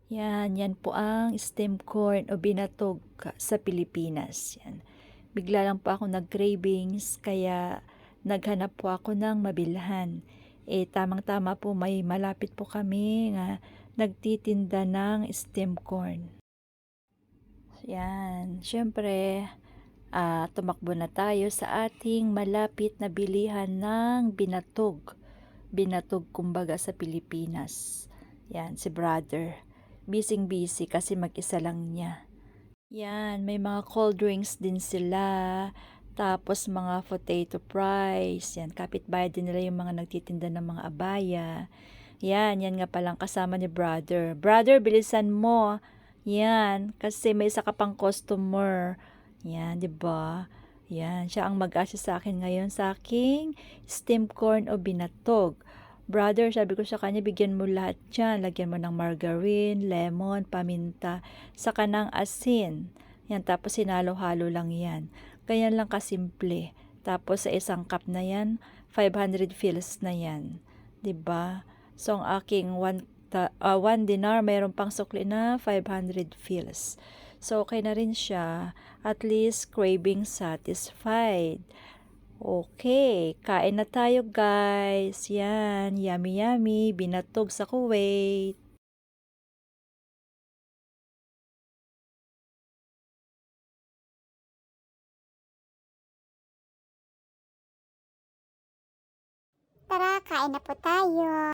Yan po ang stem corn o binatog sa Pilipinas. Yan. Bigla lang po ako nag-cravings kaya naghanap po ako ng mabilhan. Tamang-tama po may malapit po kami nga nagtitinda ng stem corn. Yan, syempre, tumakbo na tayo sa ating malapit na bilihan ng binatog. Binatog kumbaga sa Pilipinas. Yan, si brother. Busy kasi mag-isa lang niya. Yan, may mga cold drinks din sila. Tapos mga potato fries. Yan, kapitbahay din nila yung mga nagtitinda ng mga abaya. Yan nga palang kasama ni brother. Brother, bilisan mo. Yan, kasi may isa ka pang customer. Yan, 'di ba? Yan, siya ang mag-assist sa akin ngayon sa aking steamed corn o binatog. Brother, sabi ko sa kanya, bigyan mo lahat yan. Lagyan mo ng margarine, lemon, paminta, saka ng asin. Yan, tapos sinalo-halo lang yan. Ganyan lang kasimple. Tapos sa isang cup na yan, 500 fils na yan. 'Di ba? So, ang aking 1 dinar, mayroon pang sukli na 500 fils. So, okay na rin siya. At least, craving satisfied. Okay, kain na tayo guys. Yan, yummy yummy, binatog sa Kuwait. Tara, kain na po tayo.